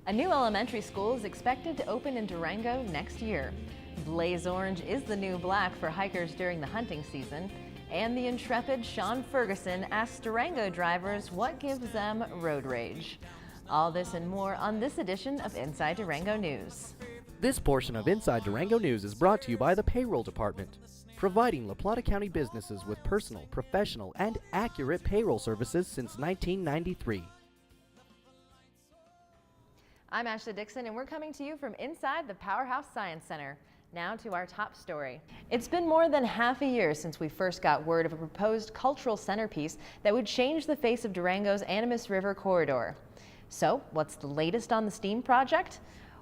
A new elementary school is expected to open in Durango next year. Blaze orange is the new black for hikers during the hunting season. And the intrepid Shawn Fergusson asks Durango drivers what gives them road rage. All this and more on this edition of Inside Durango News. This portion of Inside Durango News is brought to you by the Payroll Department, providing La Plata County businesses with personal, professional, and accurate payroll services since 1993. I'm Ashley Dickson, and we're coming to you from inside the Powerhouse Science Center. Now to our top story. It's been more than half a year since we first got word of a proposed cultural centerpiece that would change the face of Durango's Animas River corridor. So, what's the latest on the STEAM project?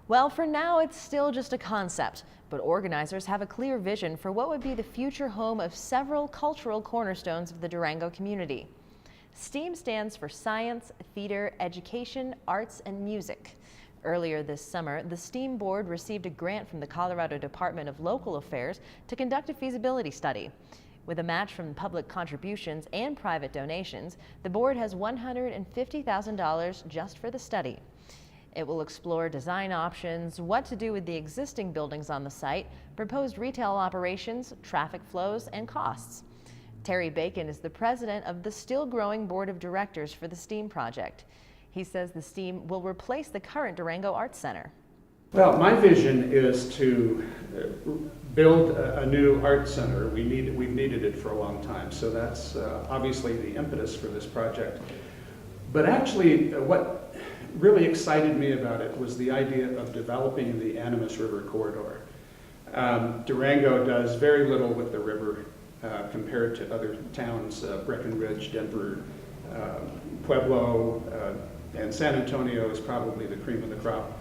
Well, for now, it's still just a concept, but organizers have a clear vision for what would be the future home of several cultural cornerstones of the Durango community. STEAM stands for Science, Theater, Education, Arts, and Music. Earlier this summer, the STEAM board received a grant from the Colorado Department of Local Affairs to conduct a feasibility study. With a match from public contributions and private donations, the board has $150,000 just for the study. It will explore design options, what to do with the existing buildings on the site, proposed retail operations, traffic flows, and costs. Terry Bacon is the president of the still growing board of directors for the STEAM project. He says the STEAM will replace the current Durango Arts Center. Well, my vision is to build a new art center. We've needed it for a long time, so that's obviously the impetus for this project. But actually, what really excited me about it was the idea of developing the Animas River corridor. Durango does very little with the river compared to other towns, Breckenridge, Denver, Pueblo, and San Antonio is probably the cream of the crop.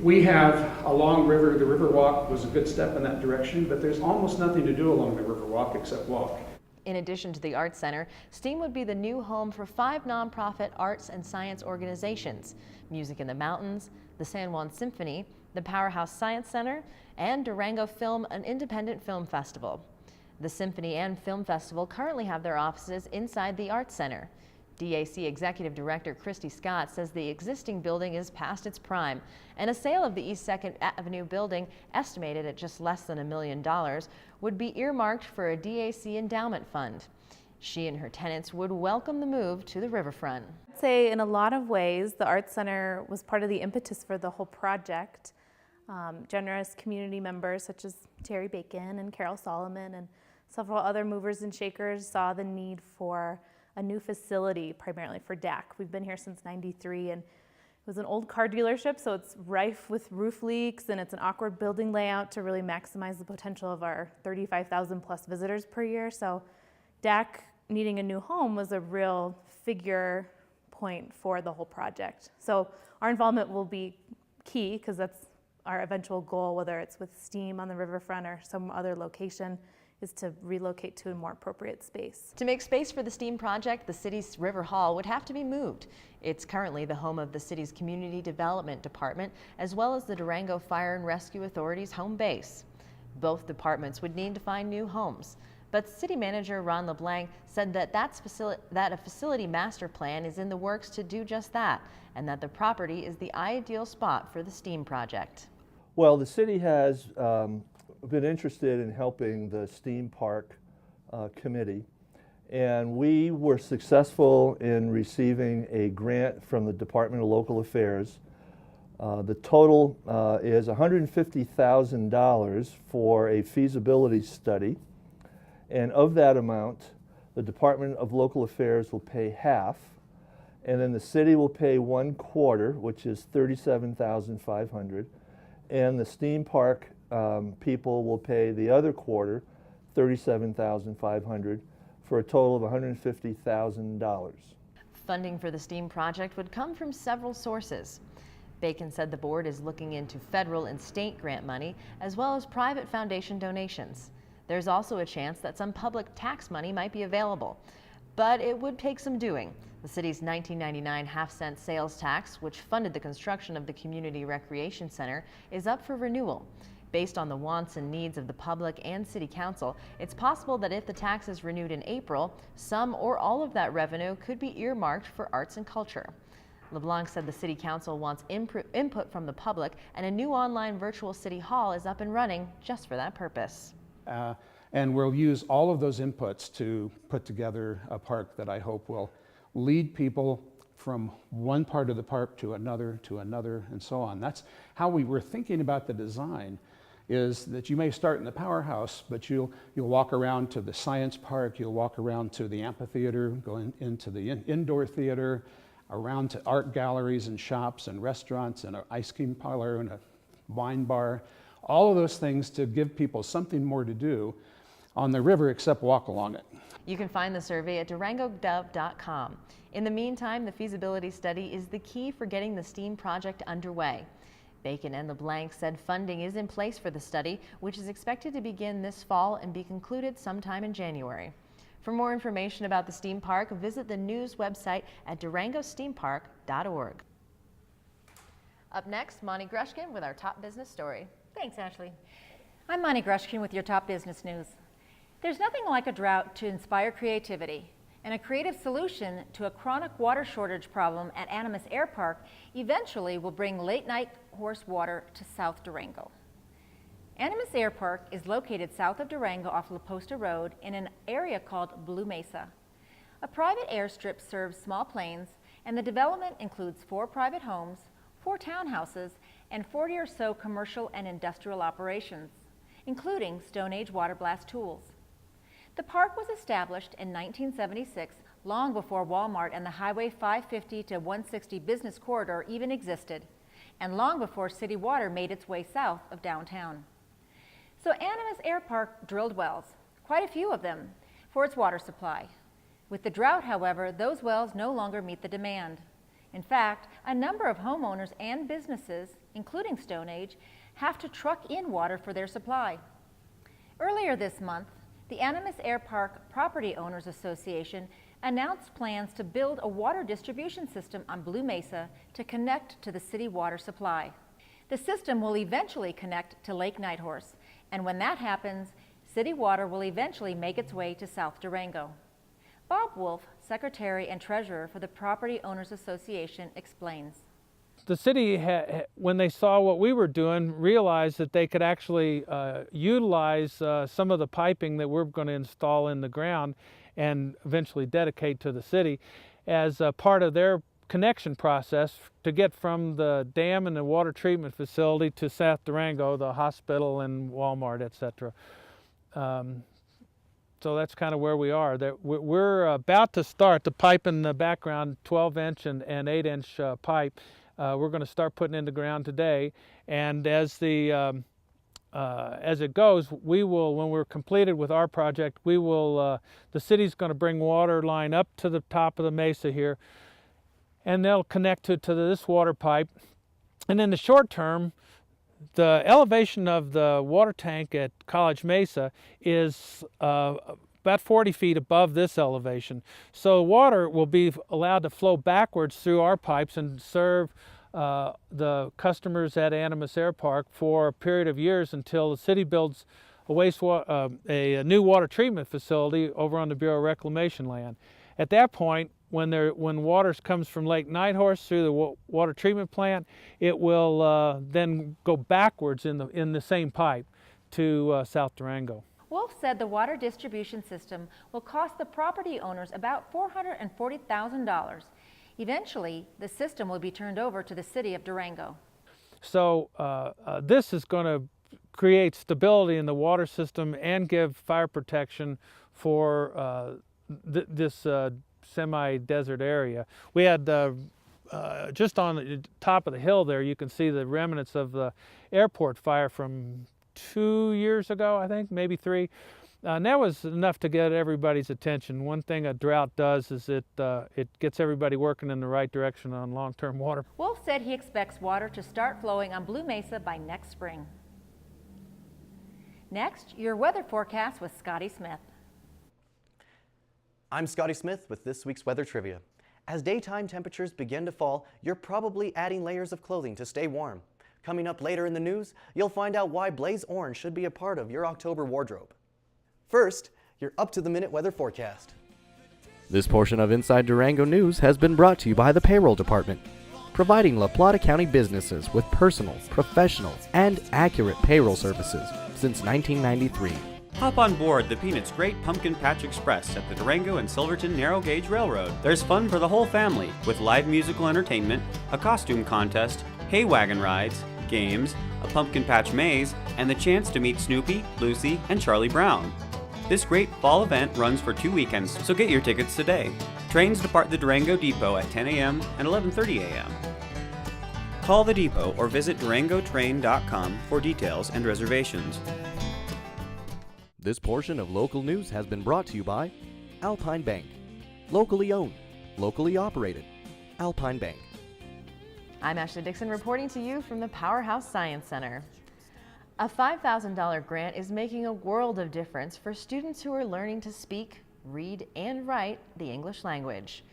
We have a long river. The Riverwalk was a good step in that direction, but there's almost nothing to do along the Riverwalk except walk. In addition to the Arts Center, STEAM would be the new home for 5 nonprofit arts and science organizations: Music in the Mountains, the San Juan Symphony, the Powerhouse Science Center, and Durango Film, an independent film festival. The Symphony and Film Festival currently have their offices inside the Arts Center. DAC Executive Director Christy Scott says the existing building is past its prime, and a sale of the East 2nd Avenue building, estimated at just less than $1 million, would be earmarked for a DAC endowment fund. She and her tenants would welcome the move to the riverfront. I'd say in a lot of ways, the Arts Center was part of the impetus for the whole project. Generous community members such as Terry Bacon and Carol Solomon and several other movers and shakers saw the need for a new facility, primarily for DAC. We've been here since '93, and it was an old car dealership, so it's rife with roof leaks, and it's an awkward building layout to really maximize the potential of our 35,000 plus visitors per year. So DAC needing a new home was a real figure point for the whole project. So our involvement will be key, because that's our eventual goal, whether it's with STEAM on the riverfront or some other location, is to relocate to a more appropriate space. To make space for the STEAM project, the city's River Hall would have to be moved. It's currently the home of the city's Community Development Department, as well as the Durango Fire and Rescue Authority's home base. Both departments would need to find new homes. But City Manager Ron LeBlanc said that a facility master plan is in the works to do just that, and that the property is the ideal spot for the STEAM project. Well, the city has been interested in helping the STEAM Park committee, and we were successful in receiving a grant from the Department of Local Affairs. The total is $150,000 for a feasibility study, and of that amount, the Department of Local Affairs will pay half, and then the city will pay 1/4, which is $37,500, and the STEAM Park people will pay the other quarter, $37,500, for a total of $150,000. Funding for the STEAM project would come from several sources. Bacon said the board is looking into federal and state grant money, as well as private foundation donations. There's also a chance that some public tax money might be available, but it would take some doing. The city's 1999 half-cent sales tax, which funded the construction of the Community Recreation Center, is up for renewal. Based on the wants and needs of the public and City Council, it's possible that if the tax is renewed in April, some or all of that revenue could be earmarked for arts and culture. LeBlanc said the City Council wants input from the public, and a new online virtual City Hall is up and running just for that purpose. And we'll use all of those inputs to put together a park that I hope will lead people from one part of the park to another, and so on. That's how we were thinking about the design, is that you may start in the powerhouse, but you'll walk around to the science park, you'll walk around to the amphitheater, go into the indoor theater, around to art galleries and shops and restaurants and an ice cream parlor and a wine bar. All of those things to give people something more to do on the river except walk along it. You can find the survey at durangogov.com. In the meantime, the feasibility study is the key for getting the STEAM project underway. Bacon and LeBlanc said funding is in place for the study, which is expected to begin this fall and be concluded sometime in January. For more information about the STEAM Park, visit the news website at durangosteampark.org. Up next, Moni Grushkin with our top business story. Thanks, Ashley. I'm Moni Grushkin with your top business news. There's nothing like a drought to inspire creativity, and a creative solution to a chronic water shortage problem at Animas Air Park eventually will bring late-night horse water to South Durango. Animas Air Park is located south of Durango off La Posta Road in an area called Blue Mesa. A private airstrip serves small planes, and the development includes 4 private homes, 4 townhouses, and 40 or so commercial and industrial operations, including Stone Age water blast tools. The park was established in 1976, long before Walmart and the Highway 550 to 160 business corridor even existed, and long before city water made its way south of downtown. So Animas Air Park drilled wells, quite a few of them, for its water supply. With the drought, however, those wells no longer meet the demand. In fact, a number of homeowners and businesses, including Stone Age, have to truck in water for their supply. Earlier this month, the Animas Air Park Property Owners Association announced plans to build a water distribution system on Blue Mesa to connect to the city water supply. The system will eventually connect to Lake Nighthorse, and when that happens, city water will eventually make its way to South Durango. Bob Wolf, Secretary and Treasurer for the Property Owners Association, explains. The city, when they saw what we were doing, realized that they could actually utilize some of the piping that we're going to install in the ground and eventually dedicate to the city as a part of their connection process to get from the dam and the water treatment facility to South Durango, the hospital and Walmart, etc. So that's kind of where we are. We're about to start the pipe in the background, 12-inch and 8-inch pipe. We're going to start putting in the ground today, and as it goes, we will, when we're completed with our project, we will. The city's going to bring water line up to the top of the mesa here, and they'll connect to this water pipe. And in the short term, the elevation of the water tank at College Mesa is about 40 feet above this elevation. So water will be allowed to flow backwards through our pipes and serve the customers at Animas Air Park for a period of years until the city builds a new water treatment facility over on the Bureau of Reclamation land. At that point, when water comes from Lake Nighthorse through the water treatment plant, it will then go backwards in the same pipe to South Durango. Wolf said the water distribution system will cost the property owners about $440,000. Eventually, the system will be turned over to the city of Durango. So this is going to create stability in the water system and give fire protection for this semi-desert area. We had just on the top of the hill there, you can see the remnants of the airport fire from 2 years ago, I think, maybe 3. And that was enough to get everybody's attention. One thing a drought does is it gets everybody working in the right direction on long-term water. Wolf said he expects water to start flowing on Blue Mesa by next spring. Next, your weather forecast with Scotty Smith. I'm Scotty Smith with this week's weather trivia. As daytime temperatures begin to fall, you're probably adding layers of clothing to stay warm. Coming up later in the news, you'll find out why blaze orange should be a part of your October wardrobe. First, your up-to-the-minute weather forecast. This portion of Inside Durango News has been brought to you by the Payroll Department. providing La Plata County businesses with personal, professional, and accurate payroll services since 1993. Hop on board the Peanuts Great Pumpkin Patch Express at the Durango and Silverton Narrow Gauge Railroad. There's fun for the whole family with live musical entertainment, a costume contest, hay wagon rides, games, a pumpkin patch maze, and the chance to meet Snoopy, Lucy, and Charlie Brown. This great fall event runs for 2 weekends, so get your tickets today. Trains depart the Durango Depot at 10 a.m. and 11:30 a.m. Call the depot or visit durangotrain.com for details and reservations. This portion of local news has been brought to you by Alpine Bank. Locally owned, locally operated. Alpine Bank. I'm Ashley Dickson reporting to you from the Powerhouse Science Center. A $5,000 grant is making a world of difference for students who are learning to speak, read, and write the English language.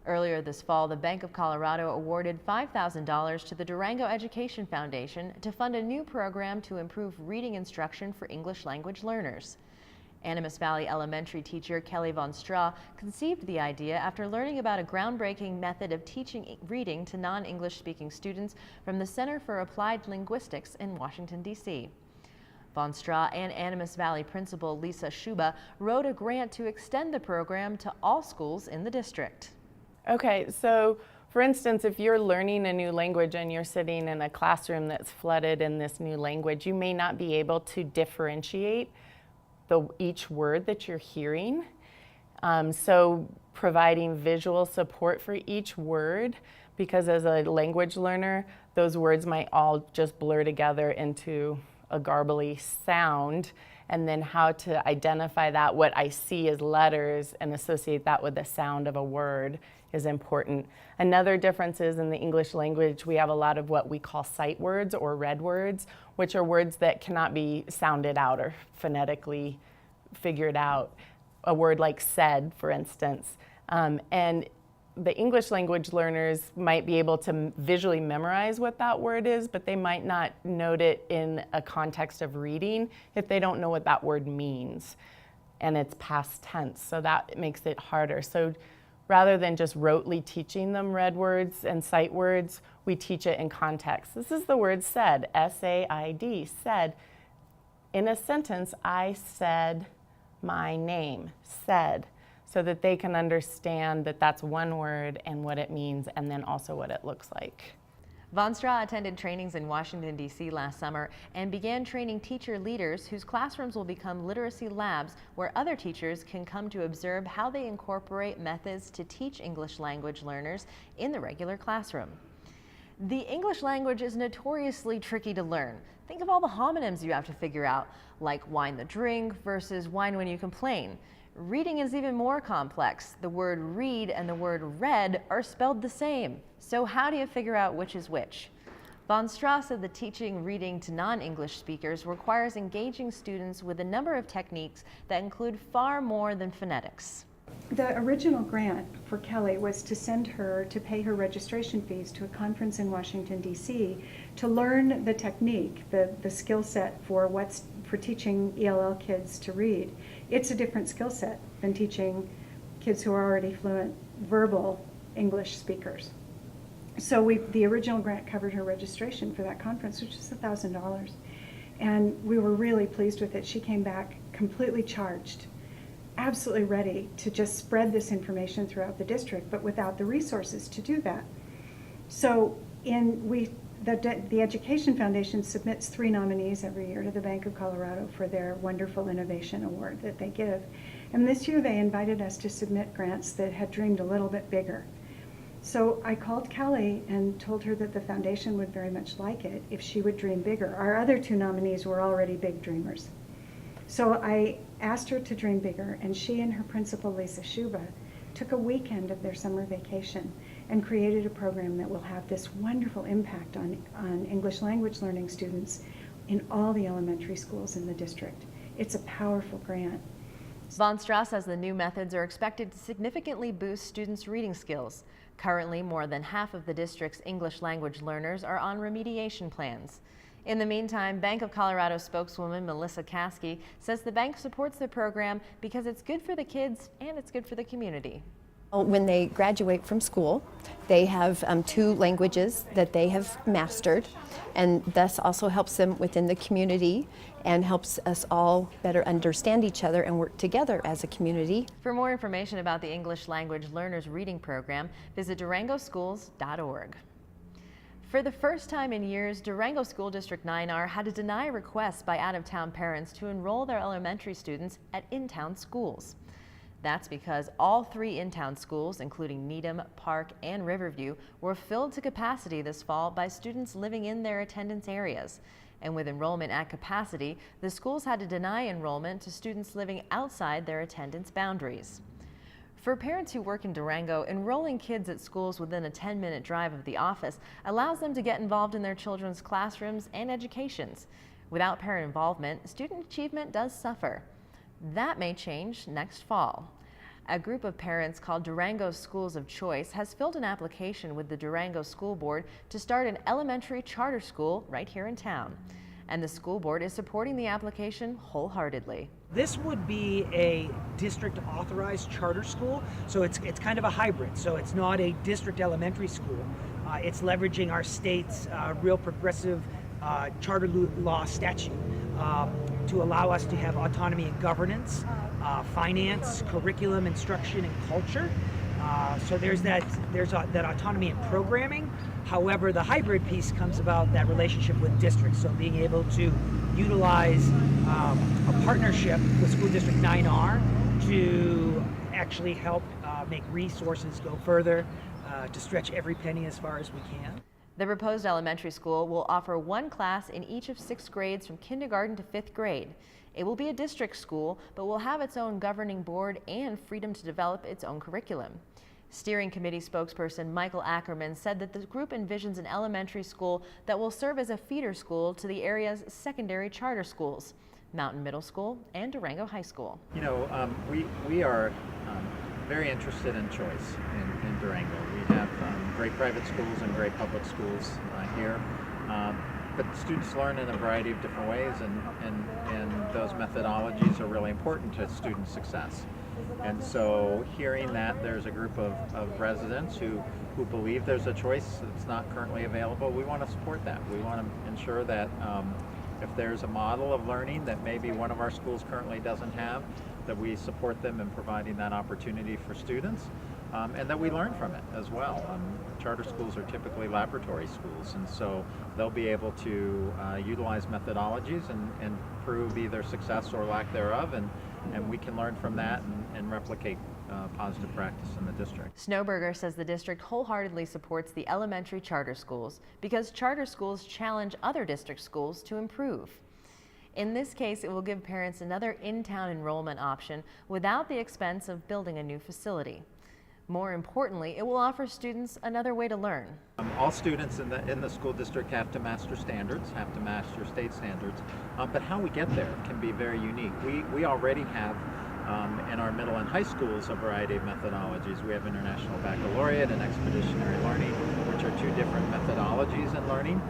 Earlier this fall, the Bank of Colorado awarded $5,000 to the Durango Education Foundation to fund a new program to improve reading instruction for English language learners. Animas Valley Elementary teacher Kelly Von Straw conceived the idea after learning about a groundbreaking method of teaching reading to non-English speaking students from the Center for Applied Linguistics in Washington, D.C. Von Straw and Animas Valley principal Lisa Schuba wrote a grant to extend the program to all schools in the district. Okay, so for instance, if you're learning a new language and you're sitting in a classroom that's flooded in this new language, you may not be able to differentiate each word that you're hearing. So providing visual support for each word, because as a language learner, those words might all just blur together into a garbly sound, and then how to identify that, what I see as letters, and associate that with the sound of a word is important. Another difference is in the English language, we have a lot of what we call sight words or red words, which are words that cannot be sounded out or phonetically figured out. A word like said, for instance. And the English language learners might be able to visually memorize what that word is, but they might not note it in a context of reading if they don't know what that word means. And it's past tense, so that makes it harder. So rather than just rotely teaching them red words and sight words, we teach it in context. This is the word said, S-A-I-D, said. In a sentence, I said my name, said, so that they can understand that that's one word and what it means, and then also what it looks like. Von Straw attended trainings in Washington, D.C. last summer and began training teacher leaders whose classrooms will become literacy labs where other teachers can come to observe how they incorporate methods to teach English language learners in the regular classroom. The English language is notoriously tricky to learn. Think of all the homonyms you have to figure out, like whine the drink versus whine when you complain. Reading is even more complex. The word read and the word read are spelled the same. So how do you figure out which is which? Von Straw said that teaching reading to non-English speakers requires engaging students with a number of techniques that include far more than phonetics. The original grant for Kelly was to send her to pay her registration fees to a conference in Washington, D.C. to learn the technique, the skill set for teaching ELL kids to read. It's a different skill set than teaching kids who are already fluent verbal English speakers. So the original grant covered her registration for that conference, which is $1,000. And we were really pleased with it. She came back completely charged, absolutely ready to just spread this information throughout the district, but without the resources to do that. So the Education Foundation submits 3 nominees every year to the Bank of Colorado for their Wonderful Innovation Award that they give. And this year they invited us to submit grants that had dreamed a little bit bigger. So I called Kelly and told her that the foundation would very much like it if she would dream bigger. Our other 2 nominees were already big dreamers. So I asked her to dream bigger, and she and her principal, Lisa Schuba, took a weekend of their summer vacation and created a program that will have this wonderful impact on English language learning students in all the elementary schools in the district. It's a powerful grant. Von Straw says the new methods are expected to significantly boost students' reading skills. Currently, more than half of the district's English language learners are on remediation plans. In the meantime, Bank of Colorado spokeswoman Melissa Caskey says the bank supports the program because it's good for the kids and it's good for the community. When they graduate from school, they have 2 languages that they have mastered, and thus also helps them within the community and helps us all better understand each other and work together as a community. For more information about the English Language Learners Reading Program, visit durangoschools.org. For the first time in years, Durango School District 9R had to deny requests by out-of-town parents to enroll their elementary students at in-town schools. That's because all 3 in-town schools, including Needham, Park, and Riverview, were filled to capacity this fall by students living in their attendance areas. And with enrollment at capacity, the schools had to deny enrollment to students living outside their attendance boundaries. For parents who work in Durango, enrolling kids at schools within a 10-minute drive of the office allows them to get involved in their children's classrooms and educations. Without parent involvement, student achievement does suffer. That may change next fall. A group of parents called Durango Schools of Choice has filled an application with the Durango School Board to start an elementary charter school right here in town. And the school board is supporting the application wholeheartedly. This would be a district authorized charter school, so it's kind of a hybrid. So it's not a district elementary school. It's leveraging our state's real progressive charter law statute to allow us to have autonomy in governance, finance, curriculum, instruction, and culture. So there's that autonomy in programming. However, the hybrid piece comes about that relationship with districts. So being able to utilize a partnership with School District 9R to actually help make resources go further, to stretch every penny as far as we can. The proposed elementary school will offer 1 class in each of 6 grades from kindergarten to 5th grade. It will be a district school, but will have its own governing board and freedom to develop its own curriculum. Steering committee spokesperson Michael Ackerman said that the group envisions an elementary school that will serve as a feeder school to the area's secondary charter schools, Mountain Middle School and Durango High School. You know, we are very interested in choice in Durango. We have great private schools and great public schools here. But students learn in a variety of different ways, and those methodologies are really important to student success. And so hearing that there's a group of residents who believe there's a choice that's not currently available, we want to support that. We want to ensure that if there's a model of learning that maybe one of our schools currently doesn't have, that we support them in providing that opportunity for students. And that we learn from it as well. Charter schools are typically laboratory schools, and so they'll be able to utilize methodologies and prove either success or lack thereof, and we can learn from that and replicate positive practice in the district. Snowberger says the district wholeheartedly supports the elementary charter schools because charter schools challenge other district schools to improve. In this case, it will give parents another in-town enrollment option without the expense of building a new facility. More importantly, it will offer students another way to learn. All students in the school district have to master standards, have to master state standards, but how we get there can be very unique. We already have in our middle and high schools a variety of methodologies. We have International Baccalaureate and Expeditionary Learning, which are 2 different methodologies in learning.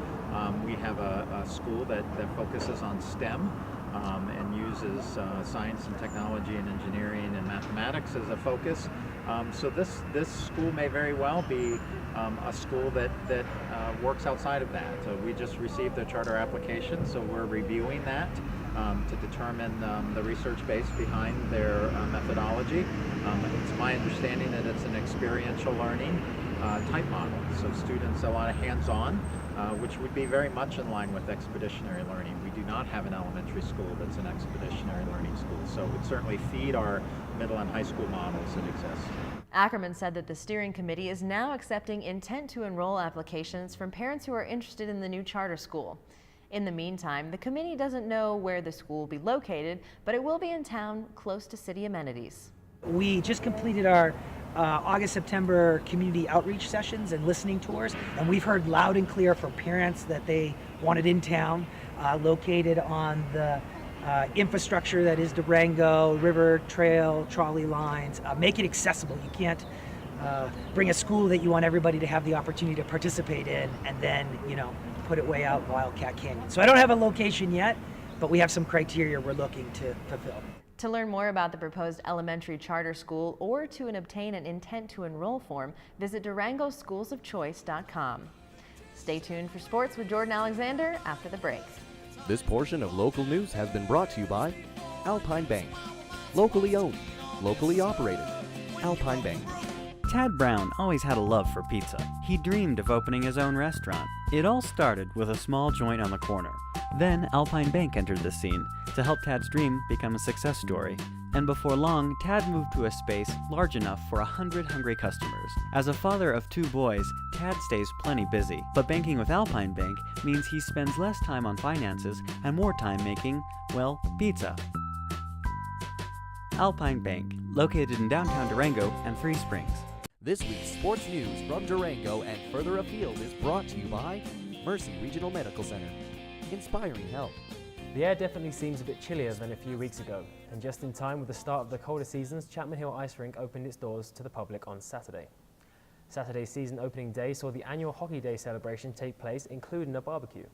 We have a school that focuses on STEM and uses science and technology and engineering and mathematics as a focus. So this school may very well be a school that works outside of that. So we just received their charter application, so we're reviewing that to determine the research base behind their methodology. It's my understanding that it's an experiential learning type model. So students, a lot of hands-on, which would be very much in line with expeditionary learning. We do not have an elementary school that's an expeditionary learning school, so it would certainly feed our middle and high school models that exist. Ackerman said that the steering committee is now accepting intent to enroll applications from parents who are interested in the new charter school. In the meantime, the committee doesn't know where the school will be located, but it will be in town close to city amenities. We just completed our August-September community outreach sessions and listening tours, and we've heard loud and clear from parents that they want it in town, located on the infrastructure that is Durango, river, trail, trolley lines. Make it accessible. You can't bring a school that you want everybody to have the opportunity to participate in and then, put it way out Wildcat Canyon. So I don't have a location yet, but we have some criteria we're looking to fulfill. To learn more about the proposed elementary charter school or to obtain an intent to enroll form, visit DurangoSchoolsOfChoice.com. Stay tuned for sports with Jordan Alexander after the break. This portion of local news has been brought to you by Alpine Bank. Locally owned, locally operated. Alpine Bank. Tad Brown always had a love for pizza. He dreamed of opening his own restaurant. It all started with a small joint on the corner. Then Alpine Bank entered the scene to help Tad's dream become a success story. And before long, Tad moved to a space large enough for 100 hungry customers. As a father of 2 boys, Tad stays plenty busy. But banking with Alpine Bank means he spends less time on finances and more time making, well, pizza. Alpine Bank, located in downtown Durango and Three Springs. This week's sports news from Durango and further afield is brought to you by Mercy Regional Medical Center. Inspiring health. The air definitely seems a bit chillier than a few weeks ago, and just in time with the start of the colder seasons, Chapman Hill Ice Rink opened its doors to the public on Saturday. Saturday's season opening day saw the annual Hockey Day celebration take place, including a barbecue.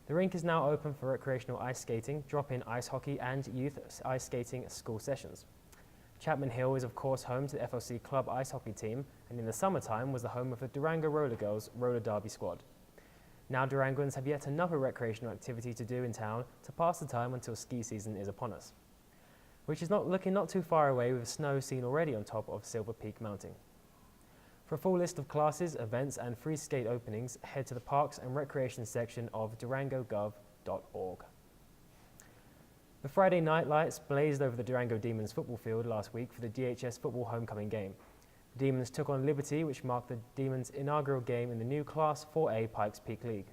The rink is now open for recreational ice skating, drop-in ice hockey and youth ice skating school sessions. Chapman Hill is of course home to the FLC Club ice hockey team, and in the summertime was the home of the Durango Roller Girls Roller Derby squad. Now Durangoans have yet another recreational activity to do in town to pass the time until ski season is upon us, which is looking not too far away with snow seen already on top of Silver Peak Mountain. For a full list of classes, events and free skate openings, head to the Parks and Recreation section of durangogov.org. The Friday night lights blazed over the Durango Demons football field last week for the DHS football homecoming game. The Demons took on Liberty, which marked the Demons' inaugural game in the new Class 4A Pikes Peak League.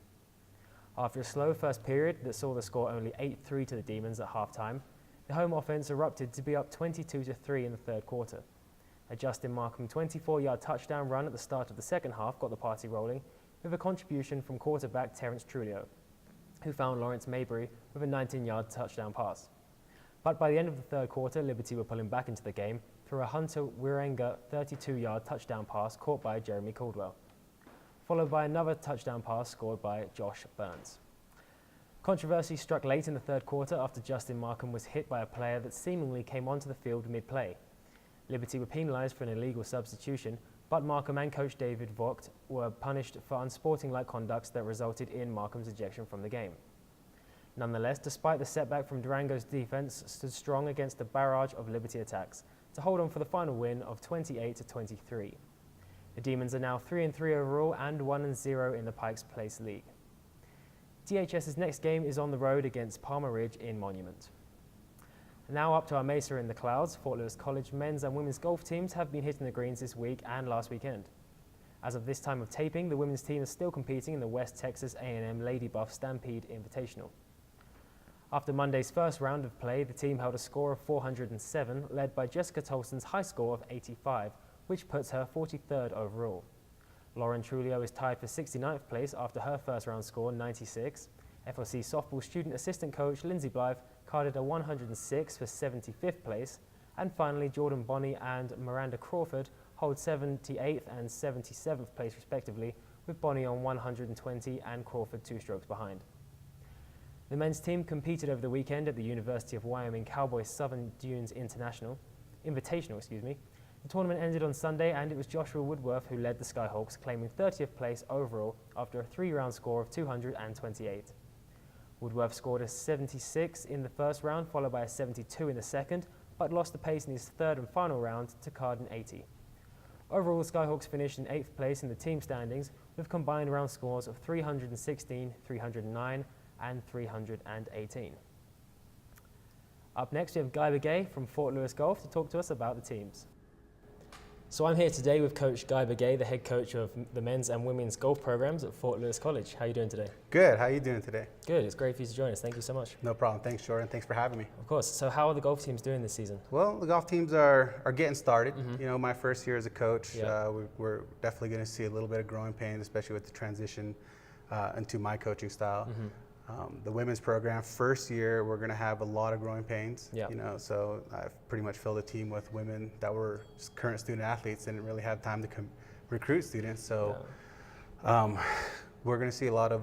After a slow first period that saw the score only 8-3 to the Demons at halftime, the home offense erupted to be up 22-3 in the third quarter. A Justin Markham 24-yard touchdown run at the start of the second half got the party rolling, with a contribution from quarterback Terrence Trulio, who found Lawrence Mabry with a 19-yard touchdown pass. But by the end of the third quarter, Liberty were pulling back into the game through a Hunter Wirenga 32-yard touchdown pass caught by Jeremy Caldwell, followed by another touchdown pass scored by Josh Burns. Controversy struck late in the third quarter after Justin Markham was hit by a player that seemingly came onto the field mid-play. Liberty were penalised for an illegal substitution, but Markham and coach David Vogt were punished for unsporting-like conducts that resulted in Markham's ejection from the game. Nonetheless, despite the setback from Durango's defence stood strong against the barrage of Liberty attacks to hold on for the final win of 28-23. The Demons are now 3-3 overall and 1-0 in the Pikes Place League. DHS's next game is on the road against Palmer Ridge in Monument. Now up to our Mesa in the clouds, Fort Lewis College men's and women's golf teams have been hitting the greens this week and last weekend. As of this time of taping, the women's team is still competing in the West Texas A&M Lady Buff Stampede Invitational. After Monday's first round of play, the team held a score of 407, led by Jessica Tolson's high score of 85, which puts her 43rd overall. Lauren Trulio is tied for 69th place after her first round score, 96. FLC softball student assistant coach Lindsay Blythe carded a 106 for 75th place, and finally Jordan Bonney and Miranda Crawford hold 78th and 77th place respectively, with Bonney on 120 and Crawford 2 strokes behind. The men's team competed over the weekend at the University of Wyoming Cowboys Southern Dunes Invitational. The tournament ended on Sunday, and it was Joshua Woodworth who led the Skyhawks, claiming 30th place overall after a 3-round score of 228. Woodworth scored a 76 in the first round, followed by a 72 in the second, but lost the pace in his third and final round to card an 80. Overall, the Skyhawks finished in 8th place in the team standings with combined round scores of 316, 309 and 318. Up next, we have Guy Begay from Fort Lewis Golf to talk to us about the teams. So I'm here today with Coach Guy Begay, the head coach of the men's and women's golf programs at Fort Lewis College. How are you doing today? Good. How are you doing today? Good. It's great for you to join us. Thank you so much. No problem. Thanks, Jordan. Thanks for having me. Of course. So how are the golf teams doing this season? Well, the golf teams are getting started. You know, my first year as a coach, we're definitely going to see a little bit of growing pains, especially with the transition into my coaching style. The women's program, first year, we're going to have a lot of growing pains. You know, so I've pretty much filled a team with women that were current student athletes and didn't really have time to recruit students. So we're going to see a lot of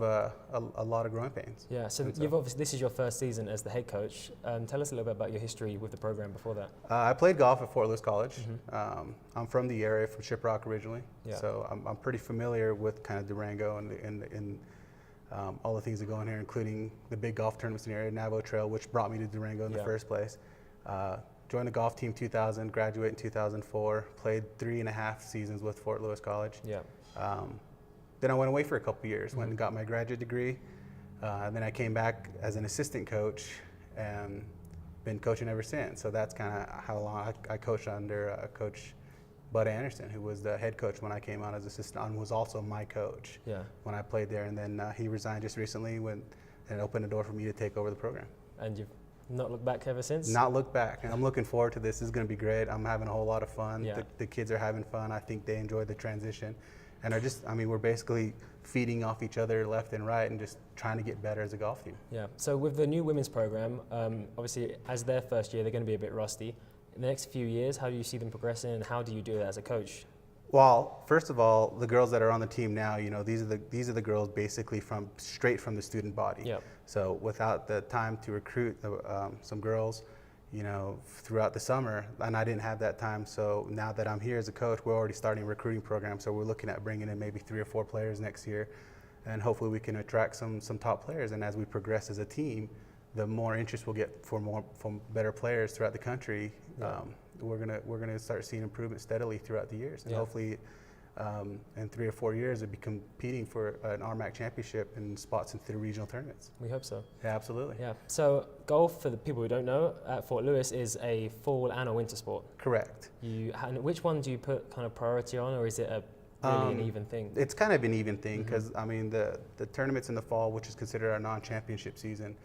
growing pains. Yeah, so you've obviously, this is your first season as the head coach. Tell us a little bit about your history with the program before that. I played golf at Fort Lewis College. I'm from the area, from Shiprock originally, so I'm pretty familiar with kind of Durango and all the things that go on here, including the big golf tournaments in the area, Navajo Trail, which brought me to Durango in the first place. Joined the golf team 2000, graduated in 2004, played 3.5 seasons with Fort Lewis College. Then I went away for a couple years, went and got my graduate degree. And then I came back as an assistant coach and been coaching ever since. So that's kind of how long I coached under Coach Bud Anderson, who was the head coach when I came on as assistant and was also my coach when I played there. And then he resigned just recently and opened the door for me to take over the program. And you've not looked back ever since? Not looked back. And I'm looking forward to this. This is going to be great. I'm having a whole lot of fun. The kids are having fun. I think they enjoyed the transition. And we're basically feeding off each other left and right and just trying to get better as a golf team. Yeah, so with the new women's program, obviously as their first year, they're going to be a bit rusty. In the next few years, how do you see them progressing and how do you do that as a coach? Well, first of all, the girls that are on the team now, these are the girls basically straight from the student body. So without the time to recruit some girls, throughout the summer, and I didn't have that time. So now that I'm here as a coach, we're already starting a recruiting program. So we're looking at bringing in maybe 3 or 4 players next year, and hopefully we can attract some top players. And as we progress as a team, the more interest we'll get from better players throughout the country. We're gonna start seeing improvement steadily throughout the years, and hopefully in 3 or 4 years, we'll be competing for an RMAC championship and spots in 3 regional tournaments. We hope so. Yeah, absolutely. Yeah. So golf, for the people who don't know, at Fort Lewis is a fall and a winter sport. Correct. Which one do you put kind of priority on, or is it really an even thing? It's kind of an even thing because the tournaments in the fall, which is considered our non-championship season,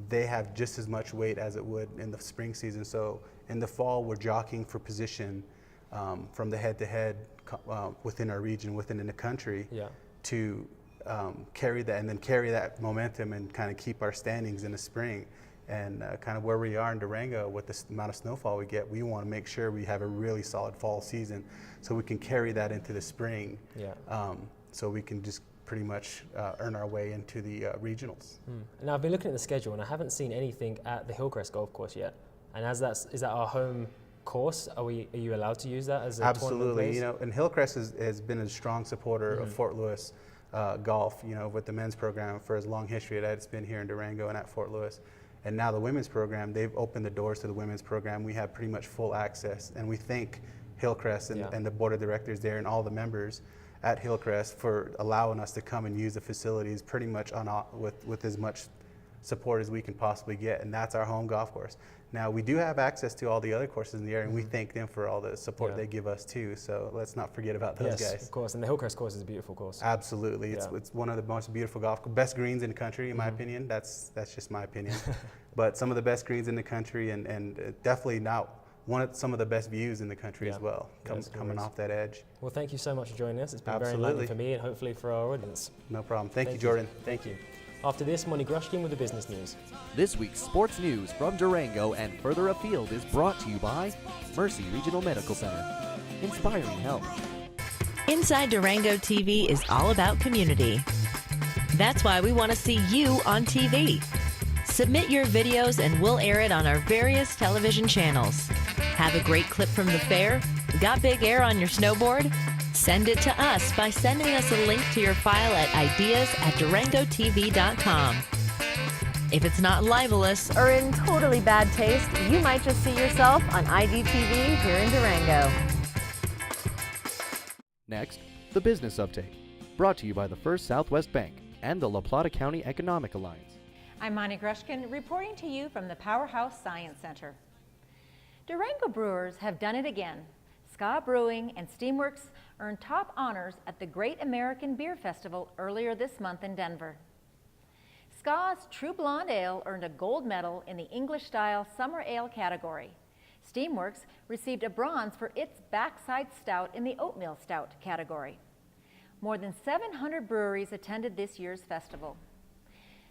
they have just as much weight as it would in the spring season. So in the fall, we're jockeying for position from the head-to-head within our region, within the country, to carry that and then carry that momentum and kind of keep our standings in the spring. And kind of where we are in Durango with the amount of snowfall we get, we want to make sure we have a really solid fall season so we can carry that into the spring. So we can just pretty much earn our way into the regionals. Now I've been looking at the schedule and I haven't seen anything at the Hillcrest Golf Course yet. And is that our home course? Are you allowed to use that as a Absolutely. And Hillcrest has been a strong supporter of Fort Lewis golf. With the men's program for as long history that it's been here in Durango and at Fort Lewis. And now the women's program, they've opened the doors to the women's program. We have pretty much full access, and we thank Hillcrest and the board of directors there and all the members at Hillcrest for allowing us to come and use the facilities pretty much with as much support as we can possibly get, and that's our home golf course. Now we do have access to all the other courses in the area, and we thank them for all the support they give us too, so let's not forget about those guys. Yes, of course, and the Hillcrest course is a beautiful course. Absolutely, it's one of the most beautiful best greens in the country, in my opinion. That's just my opinion. But some of the best greens in the country, and definitely now some of the best views in the country as well, coming off that edge. Well, thank you so much for joining us. It's been very enlightening for me and hopefully for our audience. No problem. Thank you, Jordan. Thank you. After this, Moni Grushkin with the business news. This week's sports news from Durango and further afield is brought to you by Mercy Regional Medical Center, inspiring health. Inside Durango TV is all about community. That's why we want to see you on TV. Submit your videos and we'll air it on our various television channels. Have a great clip from the fair? Got big air on your snowboard? Send it to us by sending us a link to your file at ideas@durangotv.com. If it's not libelous or in totally bad taste, you might just see yourself on IDTV here in Durango. Next, the business update, brought to you by the First Southwest Bank and the La Plata County Economic Alliance. I'm Moni Grushkin, reporting to you from the Powerhouse Science Center. Durango brewers have done it again. Ska Brewing and Steamworks earned top honors at the Great American Beer Festival earlier this month in Denver. Ska's True Blonde Ale earned a gold medal in the English-style Summer Ale category. Steamworks received a bronze for its Backside Stout in the Oatmeal Stout category. More than 700 breweries attended this year's festival.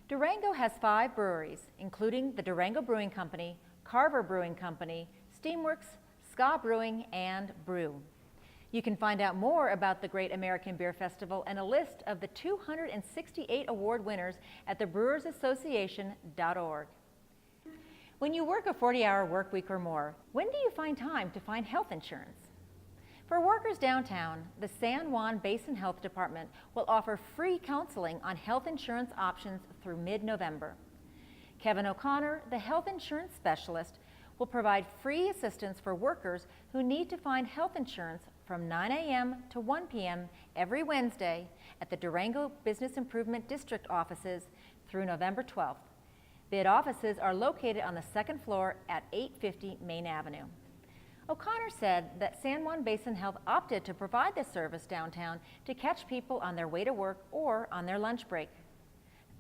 Durango has 5 breweries, including the Durango Brewing Company, Carver Brewing Company, Steamworks, Ska Brewing, and Brew. You can find out more about the Great American Beer Festival and a list of the 268 award winners at thebrewersassociation.org. When you work a 40-hour work week or more, when do you find time to find health insurance? For workers downtown, the San Juan Basin Health Department will offer free counseling on health insurance options through mid-November. Kevin O'Connor, the health insurance specialist, will provide free assistance for workers who need to find health insurance from 9 a.m. to 1 p.m. every Wednesday at the Durango Business Improvement District offices through November 12th. Bid offices are located on the second floor at 850 Main Avenue. O'Connor said that San Juan Basin Health opted to provide this service downtown to catch people on their way to work or on their lunch break.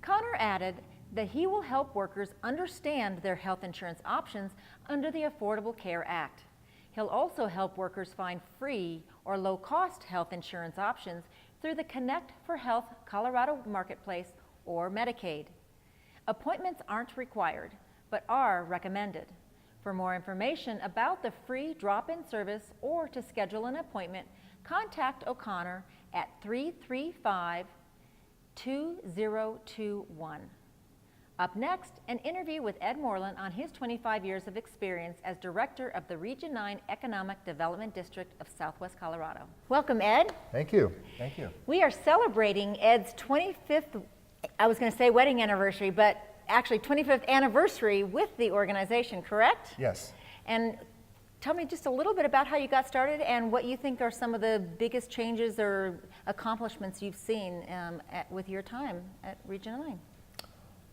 O'Connor added that he will help workers understand their health insurance options under the Affordable Care Act. He'll also help workers find free or low-cost health insurance options through the Connect for Health Colorado Marketplace or Medicaid. Appointments aren't required, but are recommended. For more information about the free drop-in service or to schedule an appointment, contact O'Connor at 335-2021. Up next, an interview with Ed Moreland on his 25 years of experience as director of the Region 9 Economic Development District of Southwest Colorado. Welcome, Ed. Thank you. Thank you. We are celebrating Ed's 25th, I was going to say wedding anniversary, but actually 25th anniversary with the organization, correct? Yes. And tell me just a little bit about how you got started and what you think are some of the biggest changes or accomplishments you've seen with your time at Region 9.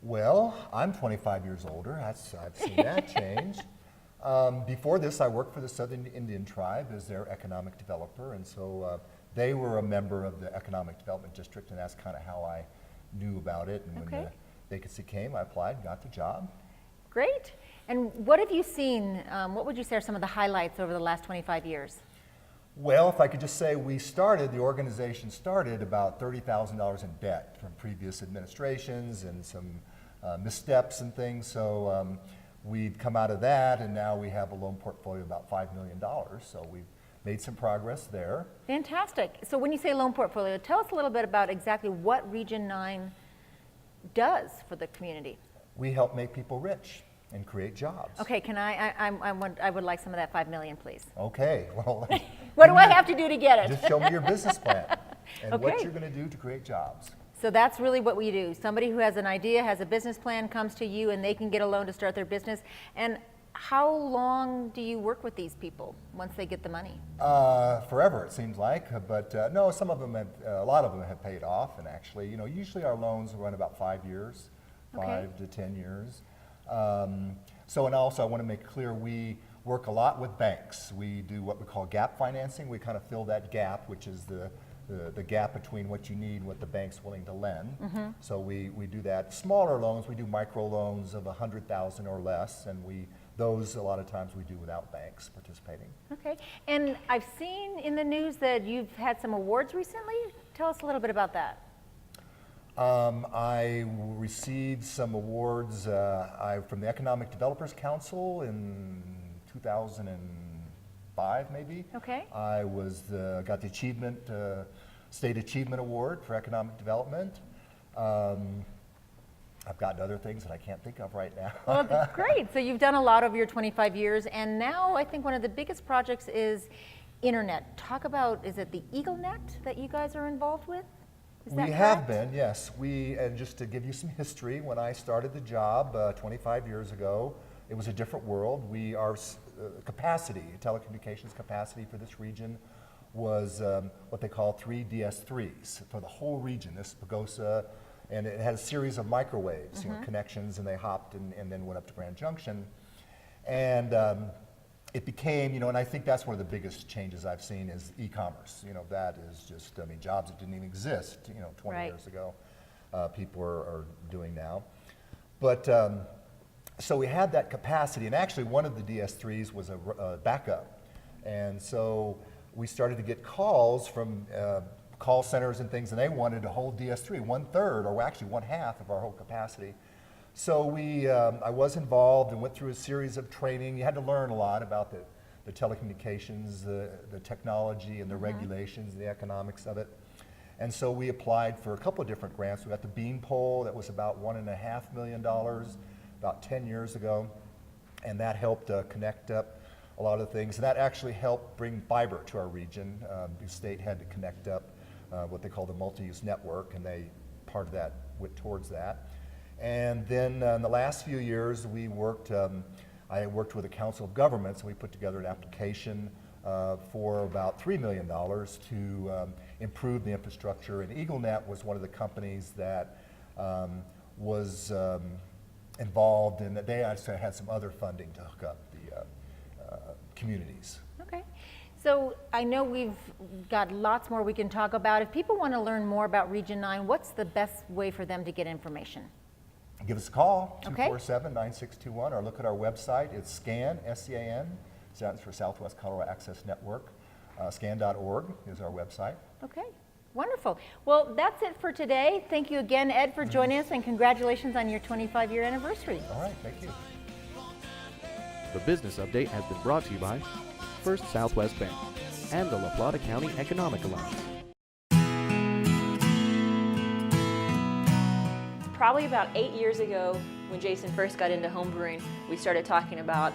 Well, I'm 25 years older. I've seen that change. Before this, I worked for the Southern Indian Tribe as their economic developer, and so they were a member of the Economic Development District, and that's kind of how I knew about it. And when the vacancy came, I applied, got the job. Great. And what have you seen? What would you say are some of the highlights over the last 25 years? Well, if I could just say, the organization started about $30,000 in debt from previous administrations and some missteps and things. So we've come out of that, and now we have a loan portfolio of about $5 million. So we've made some progress there. Fantastic. So when you say loan portfolio, tell us a little bit about exactly what Region 9 does for the community. We help make people rich and create jobs. Okay, can I would like some of that $5 million, please. Okay, well. What do I have to do to get it? Just show me your business plan and Okay. what you're going to do to create jobs. So that's really what we do. Somebody who has an idea, has a business plan, comes to you and they can get a loan to start their business. And how long do you work with these people once they get the money? Forever, it seems like, but no, some of them a lot of them have paid off, and actually, usually our loans run about 5 years, 5 to 10 years. So, and also I want to make clear, we work a lot with banks. We do what we call gap financing. We kind of fill that gap, which is the gap between what you need and what the bank's willing to lend. So we do that. Smaller loans, we do micro loans of $100,000 or less, and those a lot of times we do without banks participating. Okay, and I've seen in the news that you've had some awards recently. Tell us a little bit about that. I received some awards from the Economic Developers Council in 2005, maybe. Okay. I got the State Achievement Award for Economic Development. I've gotten other things that I can't think of right now. Well, great. So you've done a lot over your 25 years, and now I think one of the biggest projects is internet. Talk about, is it the EagleNet that you guys are involved with? Is that We have been, yes. And just to give you some history, when I started the job 25 years ago, it was a different world. Our capacity, telecommunications capacity for this region was what they call 3 DS3s for the whole region, this Pagosa, and it had a series of microwaves, connections, and they hopped and then went up to Grand Junction. And it became, and I think that's one of the biggest changes I've seen is e-commerce. That is just, jobs that didn't even exist, 20 years ago, people are doing now. But so we had that capacity, and actually one of the DS3s was a backup. And so we started to get calls from call centers and things, and they wanted a whole DS3, 1/3, or actually 1/2 of our whole capacity. So I was involved and went through a series of training. You had to learn a lot about the the telecommunications, the technology and the regulations, the economics of it. And so we applied for a couple of different grants. We got the Beanpole, that was about $1.5 million about 10 years ago, and that helped connect up a lot of things. And that actually helped bring fiber to our region. The state had to connect up what they call the multi-use network, and part of that went towards that. And then in the last few years, we worked, I worked with the Council of Governments, and we put together an application for about $3 million to improve the infrastructure. And EagleNet was one of the companies that was involved in that. They actually had some other funding to hook up the communities. Okay. So I know we've got lots more we can talk about. If people want to learn more about Region 9, what's the best way for them to get information? Give us a call, Okay. 247-9621, or look at our website. It's SCAN, S-C-A-N, stands for Southwest Colorado Access Network. Scan.org is our website. Okay, wonderful. Well, that's it for today. Thank you again, Ed, for joining us, and congratulations on your 25-year anniversary. All right, thank you. The business update has been brought to you by First Southwest Bank and the La Plata County Economic Alliance. Probably about 8 years ago, when Jason first got into home brewing, we started talking about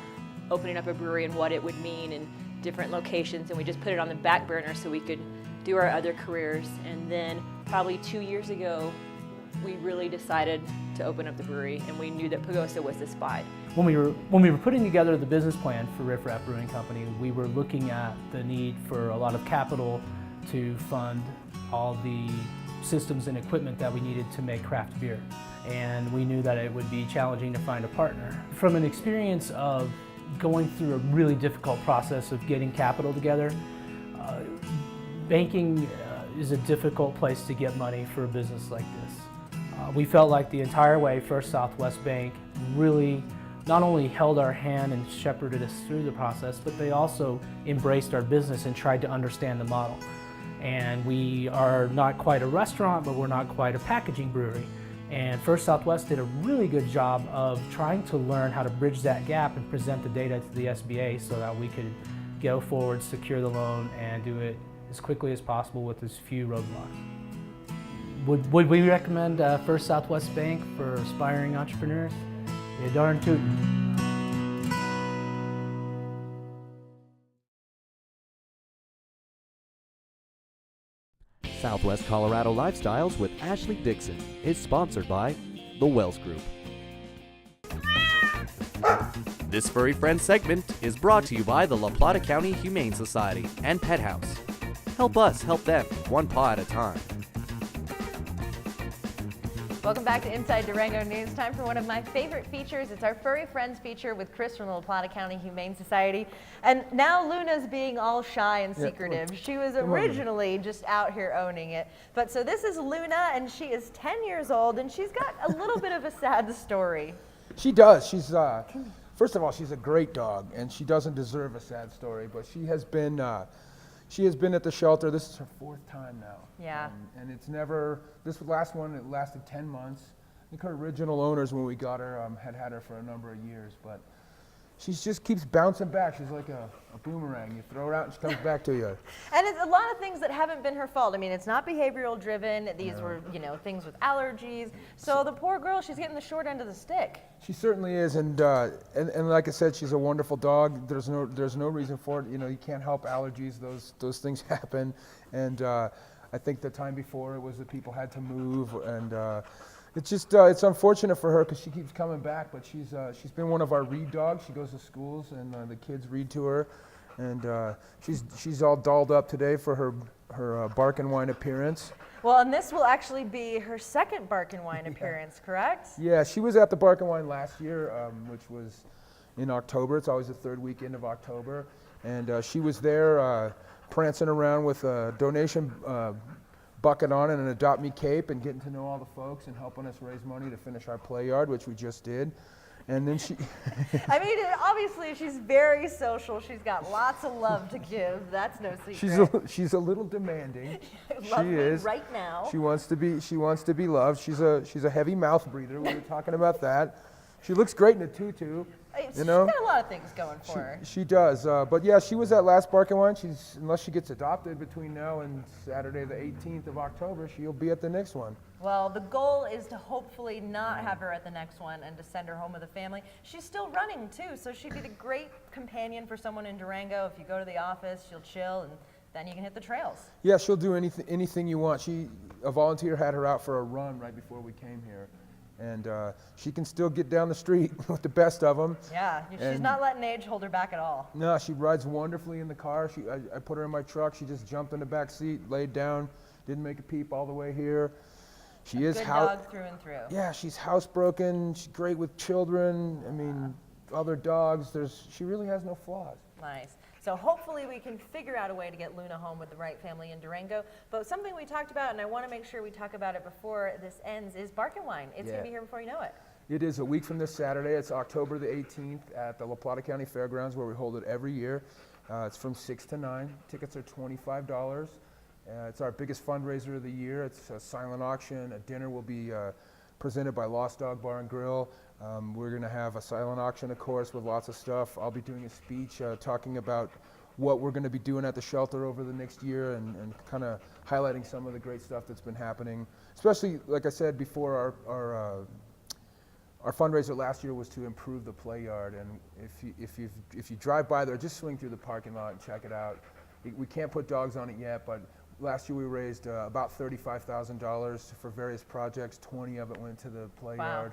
opening up a brewery and what it would mean in different locations, and we just put it on the back burner so we could do our other careers. And then probably 2 years ago, we really decided to open up the brewery, and we knew that Pagosa was the spot. When we were putting together the business plan for Riff Raff Brewing Company, we were looking at the need for a lot of capital to fund all the systems and equipment that we needed to make craft beer. And we knew that it would be challenging to find a partner. From an experience of going through a really difficult process of getting capital together, banking is a difficult place to get money for a business like this. We felt like the entire way First Southwest Bank really not only held our hand and shepherded us through the process, but they also embraced our business and tried to understand the model. And we are not quite a restaurant, but we're not quite a packaging brewery. And First Southwest did a really good job of trying to learn how to bridge that gap and present the data to the SBA so that we could go forward, secure the loan, and do it as quickly as possible with as few roadblocks. Would we recommend First Southwest Bank for aspiring entrepreneurs? Yeah, darn tootin'. Southwest Colorado Lifestyles with Ashley Dickson is sponsored by the Wells Group. This Furry Friends segment is brought to you by the La Plata County Humane Society and Pet House. Help us help them, one paw at a time. Welcome back to Inside Durango News. Time for one of my favorite features. It's our Furry Friends feature with Chris from the La Plata County Humane Society. And now Luna's being all shy and secretive. She was originally just out here owning it. But so this is Luna, and she is 10 years old, and she's got a little bit of a sad story. She does. She's, first of all, she's a great dog, and she doesn't deserve a sad story, but she has been at the shelter. This is her 4th time now. Yeah. And it's never, this last one, it lasted 10 months. I think her original owners, when we got her, had her for a number of years, but she just keeps bouncing back. She's like a boomerang. You throw her out and she comes back to you. And it's a lot of things that haven't been her fault. I mean, it's not behavioral driven. These were, things with allergies. So the poor girl, she's getting the short end of the stick. She certainly is, and like I said, she's a wonderful dog. There's no reason for it. You can't help allergies. Those things happen, and I think the time before it was that people had to move, and it's just it's unfortunate for her because she keeps coming back. But she's been one of our read dogs. She goes to schools, and the kids read to her, and she's all dolled up today for her Bark and Wine appearance. Well, and this will actually be her second Bark and Wine appearance, correct? Yeah, she was at the Bark and Wine last year, which was in October. It's always the 3rd weekend of October. And she was there prancing around with a donation bucket on and an Adopt Me cape and getting to know all the folks and helping us raise money to finish our play yard, which we just did. And then she... I mean, obviously she's very social. She's got lots of love to give. That's no secret. She's a little demanding. Love she me is. right now. She wants to be loved. She's a heavy mouth breather. We were talking about that. She looks great in a tutu. She's got a lot of things going for her. She does, but yeah, she was at last Barking One. Unless she gets adopted between now and Saturday the 18th of October, she'll be at the next one. Well, the goal is to hopefully not have her at the next one and to send her home with a family. She's still running too, so she'd be the great companion for someone in Durango. If you go to the office, she'll chill, and then you can hit the trails. Yeah, she'll do anything you want. A volunteer had her out for a run right before we came here. And she can still get down the street with the best of them. Yeah, she's not letting age hold her back at all. No, she rides wonderfully in the car. I put her in my truck. She just jumped in the back seat, laid down, didn't make a peep all the way here. She is good dog through and through. Yeah, she's housebroken. She's great with children. I mean, other dogs. She really has no flaws. Nice. So hopefully we can figure out a way to get Luna home with the right family in Durango. But something we talked about, and I want to make sure we talk about it before this ends, is Barking Wine. It's going to be here before you know it. It is a week from this Saturday. It's October the 18th at the La Plata County Fairgrounds, where we hold it every year. It's from 6 to 9. Tickets are $25. It's our biggest fundraiser of the year. It's a silent auction. A dinner will be presented by Lost Dog Bar and Grill. We're going to have a silent auction, of course, with lots of stuff. I'll be doing a speech talking about what we're going to be doing at the shelter over the next year and kind of highlighting some of the great stuff that's been happening. Especially, like I said before, our fundraiser last year was to improve the play yard. And if you drive by there, just swing through the parking lot and check it out. We can't put dogs on it yet, but last year we raised about $35,000 for various projects. 20 of it went to the play yard.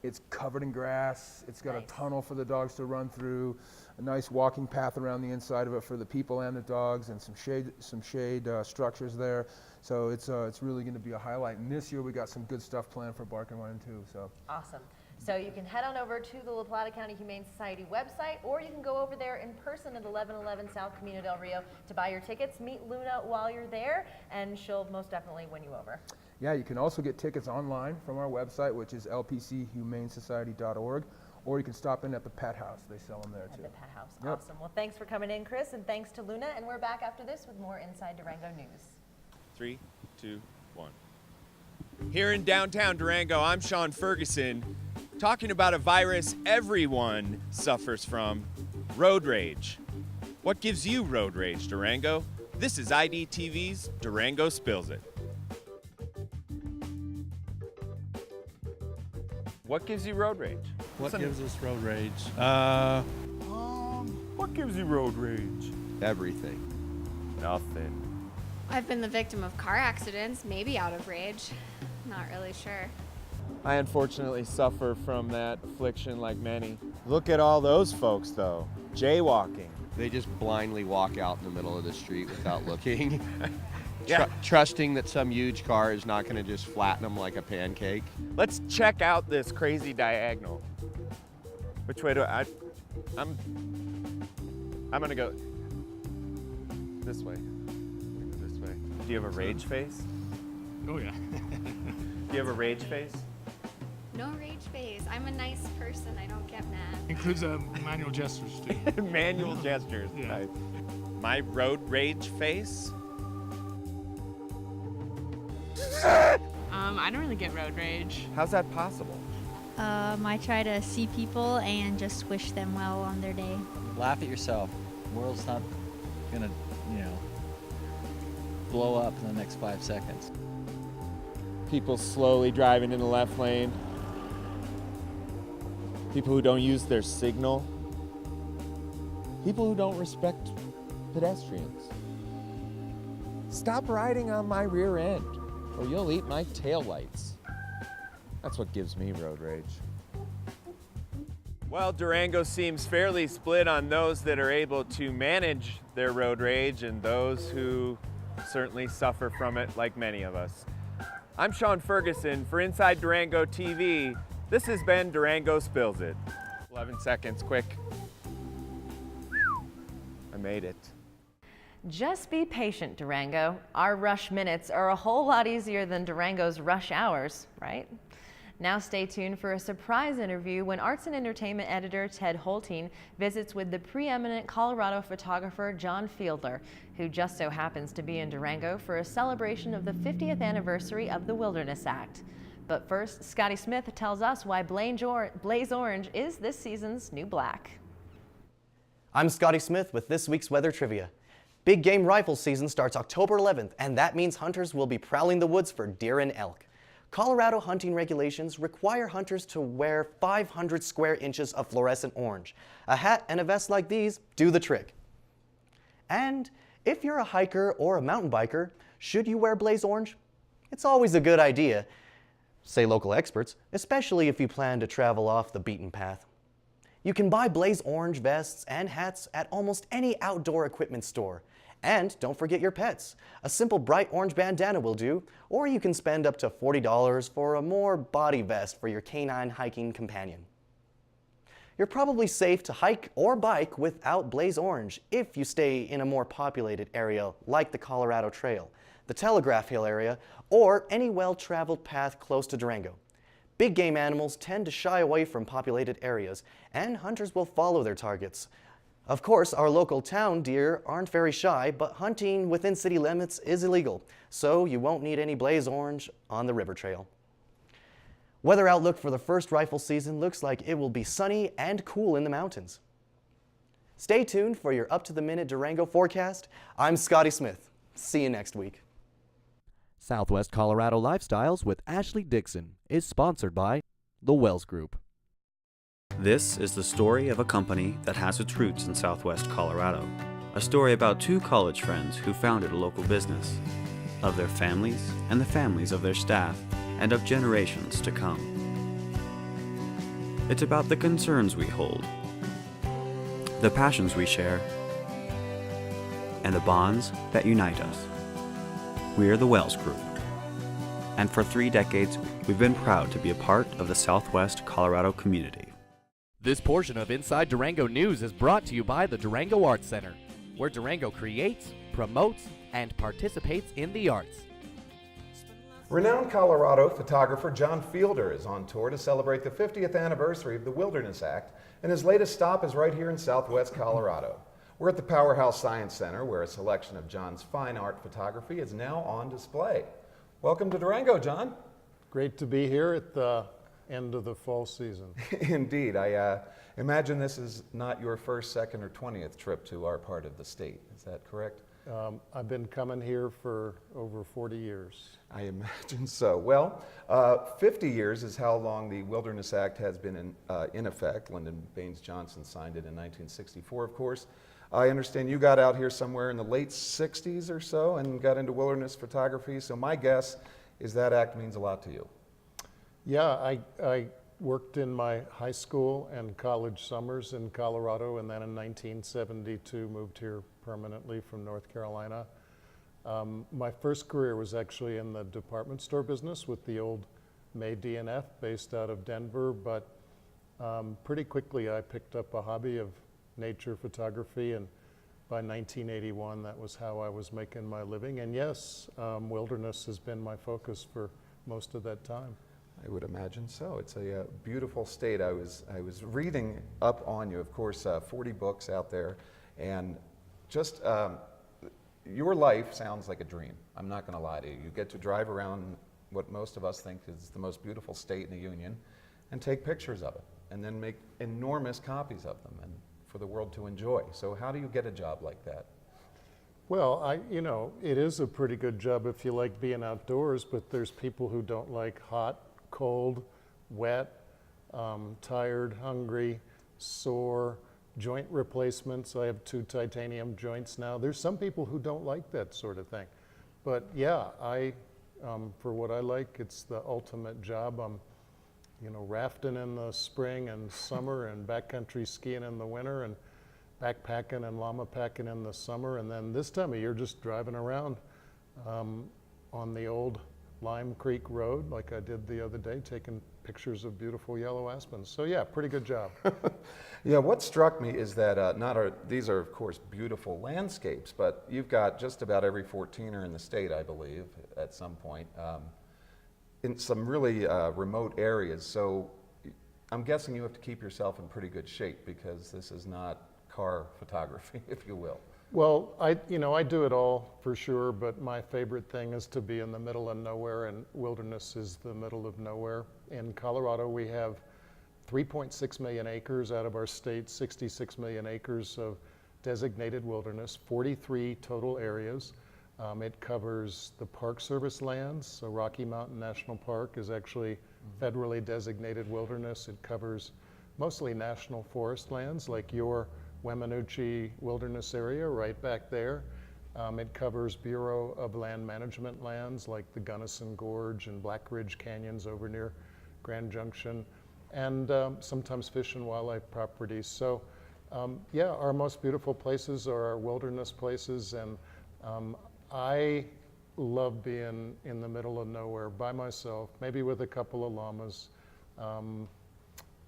It's covered in grass. It's got a tunnel for the dogs to run through, a nice walking path around the inside of it for the people and the dogs, and some shade structures there. So it's really going to be a highlight. And this year we got some good stuff planned for Barking One too. So awesome. So you can head on over to the La Plata County Humane Society website, or you can go over there in person at 1111 South Camino del Rio to buy your tickets. Meet Luna while you're there, and she'll most definitely win you over. Yeah, you can also get tickets online from our website, which is lpchumanesociety.org, or you can stop in at the Pet House. They sell them there too. At the Pet House. Yep. Awesome. Well, thanks for coming in, Chris, and thanks to Luna. And we're back after this with more Inside Durango news. 3, 2, 1. Here in downtown Durango, I'm Shawn Fergusson, talking about a virus everyone suffers from, road rage. What gives you road rage, Durango? This is IDTV's Durango Spills It. What gives you road rage? What gives us road rage? What gives you road rage? Everything. Nothing. I've been the victim of car accidents, maybe out of rage. Not really sure. I unfortunately suffer from that affliction like many. Look at all those folks though, jaywalking. They just blindly walk out in the middle of the street without looking. Yeah. Trusting that some huge car is not going to just flatten them like a pancake. Let's check out this crazy diagonal. Which way do I'm gonna go this way. This way. Do you have a rage face? Oh yeah. Do you have a rage face? No rage face. I'm a nice person. I don't get mad. Includes manual gestures too. Manual gestures. Yeah. Nice. My road rage face? I don't really get road rage. How's that possible? I try to see people and just wish them well on their day. Laugh at yourself. The world's not gonna, blow up in the next 5 seconds. People slowly driving in the left lane. People who don't use their signal. People who don't respect pedestrians. Stop riding on my rear end, or you'll eat my taillights. That's what gives me road rage. Well, Durango seems fairly split on those that are able to manage their road rage and those who certainly suffer from it, like many of us. I'm Shawn Fergusson for Inside Durango TV. This has been Durango Spills It. 11 seconds, quick. I made it. Just be patient, Durango. Our rush minutes are a whole lot easier than Durango's rush hours, right? Now stay tuned for a surprise interview when Arts and Entertainment editor Ted Holtein visits with the preeminent Colorado photographer John Fiedler, who just so happens to be in Durango for a celebration of the 50th anniversary of the Wilderness Act. But first, Scotty Smith tells us why Blaze Orange is this season's new black. I'm Scotty Smith with this week's weather trivia. Big game rifle season starts October 11th, and that means hunters will be prowling the woods for deer and elk. Colorado hunting regulations require hunters to wear 500 square inches of fluorescent orange. A hat and a vest like these do the trick. And if you're a hiker or a mountain biker, should you wear Blaze Orange? It's always a good idea, say local experts, especially if you plan to travel off the beaten path. You can buy Blaze Orange vests and hats at almost any outdoor equipment store. And don't forget your pets. A simple bright orange bandana will do, or you can spend up to $40 for a more body vest for your canine hiking companion. You're probably safe to hike or bike without Blaze Orange if you stay in a more populated area like the Colorado Trail, the Telegraph Hill area, or any well-traveled path close to Durango. Big game animals tend to shy away from populated areas, and hunters will follow their targets. Of course, our local town deer aren't very shy, but hunting within city limits is illegal, so you won't need any Blaze Orange on the river trail. Weather outlook for the first rifle season looks like it will be sunny and cool in the mountains. Stay tuned for your up-to-the-minute Durango forecast. I'm Scotty Smith. See you next week. Southwest Colorado Lifestyles with Ashley Dickson is sponsored by the Wells Group. This is the story of a company that has its roots in Southwest Colorado. A story about two college friends who founded a local business, of their families and the families of their staff, and of generations to come. It's about the concerns we hold, the passions we share, and the bonds that unite us. We're the Wells Group. And for 3 decades, we've been proud to be a part of the Southwest Colorado community. This portion of Inside Durango News is brought to you by the Durango Arts Center, where Durango creates, promotes, and participates in the arts. Renowned Colorado photographer John Fielder is on tour to celebrate the 50th anniversary of the Wilderness Act, and his latest stop is right here in Southwest Colorado. We're at the Powerhouse Science Center, where a selection of John's fine art photography is now on display. Welcome to Durango, John. Great to be here at the end of the fall season. Indeed. I imagine this is not your first, second, or 20th trip to our part of the state. Is that correct? I've been coming here for over 40 years. I imagine so. Well, 50 years is how long the Wilderness Act has been in effect. Lyndon Baines Johnson signed it in 1964, of course. I understand you got out here somewhere in the late 60s or so and got into wilderness photography, so my guess is that act means a lot to you. Yeah, I worked in my high school and college summers in Colorado, and then in 1972 moved here permanently from North Carolina. My first career was actually in the department store business with the old May D&F based out of Denver, but pretty quickly I picked up a hobby of nature photography, and by 1981 that was how I was making my living. And yes, wilderness has been my focus for most of that time. I would imagine so. It's a beautiful state. I was reading up on you, of course, 40 books out there, and just your life sounds like a dream. I'm not going to lie to you. You get to drive around what most of us think is the most beautiful state in the Union and take pictures of it and then make enormous copies of them and for the world to enjoy. So how do you get a job like that? Well, it is a pretty good job if you like being outdoors, but there's people who don't like hot, cold, wet, tired, hungry, sore, joint replacements. I have 2 titanium joints now. There's some people who don't like that sort of thing. But yeah, for what I like, it's the ultimate job. I'm, rafting in the spring and summer and backcountry skiing in the winter and backpacking and llama packing in the summer. And then this time of year, just driving around on the old Lime Creek Road, like I did the other day, taking pictures of beautiful yellow aspens. So yeah, pretty good job. Yeah, what struck me is that these are of course beautiful landscapes, but you've got just about every 14er in the state, I believe, at some point, in some really remote areas. So I'm guessing you have to keep yourself in pretty good shape because this is not car photography, if you will. Well, I do it all for sure, but my favorite thing is to be in the middle of nowhere, and wilderness is the middle of nowhere. In Colorado, we have 3.6 million acres out of our state, 66 million acres of designated wilderness, 43 total areas. It covers the Park Service lands, so Rocky Mountain National Park is actually federally designated wilderness. It covers mostly national forest lands like your Weminuche Wilderness Area right back there. It covers Bureau of Land Management lands like the Gunnison Gorge and Black Ridge Canyons over near Grand Junction, and sometimes fish and wildlife properties. So yeah, our most beautiful places are our wilderness places, and I love being in the middle of nowhere by myself, maybe with a couple of llamas.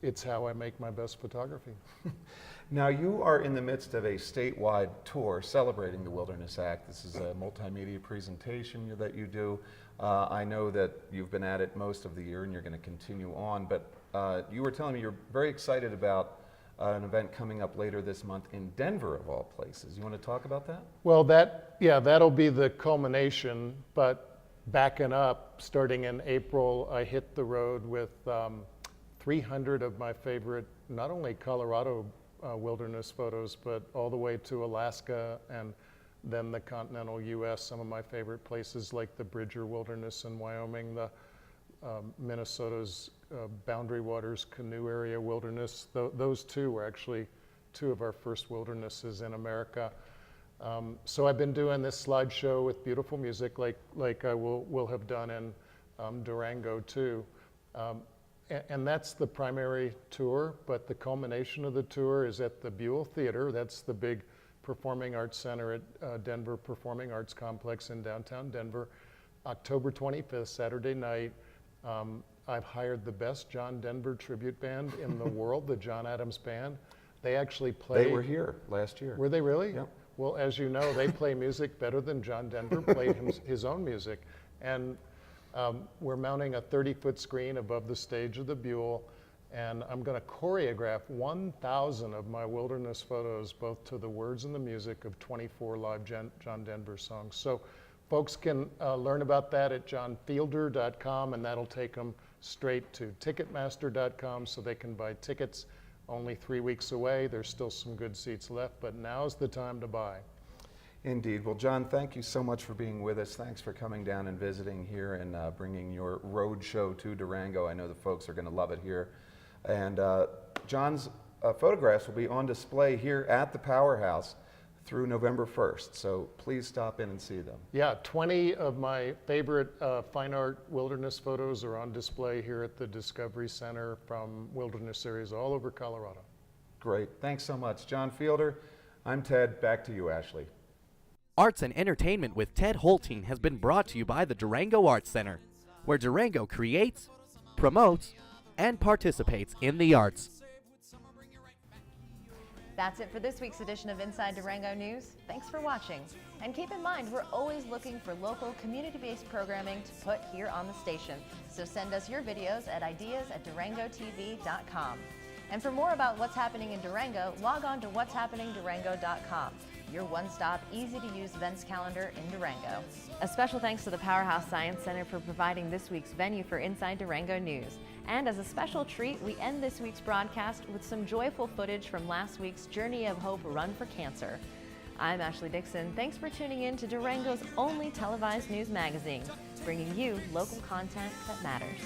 It's how I make my best photography. Now, you are in the midst of a statewide tour celebrating the Wilderness Act. This is a multimedia presentation that you do. I know that you've been at it most of the year and you're going to continue on, but you were telling me you're very excited about an event coming up later this month in Denver, of all places. You want to talk about that? Well, that'll be the culmination, but backing up, starting in April, I hit the road with 300 of my favorite, not only Colorado wilderness photos, but all the way to Alaska and then the continental US, some of my favorite places like the Bridger Wilderness in Wyoming, the Minnesota's Boundary Waters Canoe Area Wilderness. Those two were actually two of our first wildernesses in America. So I've been doing this slideshow with beautiful music like I will have done in Durango too. And that's the primary tour, but the culmination of the tour is at the Buell Theater. That's the big performing arts center at Denver Performing Arts Complex in downtown Denver. October 25th, Saturday night. I've hired the best John Denver tribute band in the world, the John Adams Band. They actually play. They were here last year. Were they really? Yep. Well, as you know, they play music better than John Denver played his own music. And we're mounting a 30-foot screen above the stage of the Buell, and I'm going to choreograph 1,000 of my wilderness photos, both to the words and the music of 24 live John Denver songs. So folks can learn about that at johnfielder.com, and that'll take them straight to ticketmaster.com so they can buy tickets. Only 3 weeks away. There's still some good seats left, but now's the time to buy. Indeed. Well, John, thank you so much for being with us. Thanks for coming down and visiting here and bringing your road show to Durango. I know the folks are going to love it here. And John's photographs will be on display here at the Powerhouse through November 1st. So please stop in and see them. Yeah, 20 of my favorite fine art wilderness photos are on display here at the Discovery Center from wilderness areas all over Colorado. Great. Thanks so much. John Fielder, I'm Ted. Back to you, Ashley. Arts and Entertainment with Ted Holting has been brought to you by the Durango Arts Center, where Durango creates, promotes, and participates in the arts. That's it for this week's edition of Inside Durango News. Thanks for watching. And keep in mind, we're always looking for local community-based programming to put here on the station. So send us your videos at ideas@durangotv.com. And for more about what's happening in Durango, log on to what'shappeningdurango.com. Your one-stop, easy-to-use events calendar in Durango. A special thanks to the Powerhouse Science Center for providing this week's venue for Inside Durango News. And as a special treat, we end this week's broadcast with some joyful footage from last week's Journey of Hope Run for Cancer. I'm Ashley Dickson. Thanks for tuning in to Durango's only televised news magazine, bringing you local content that matters.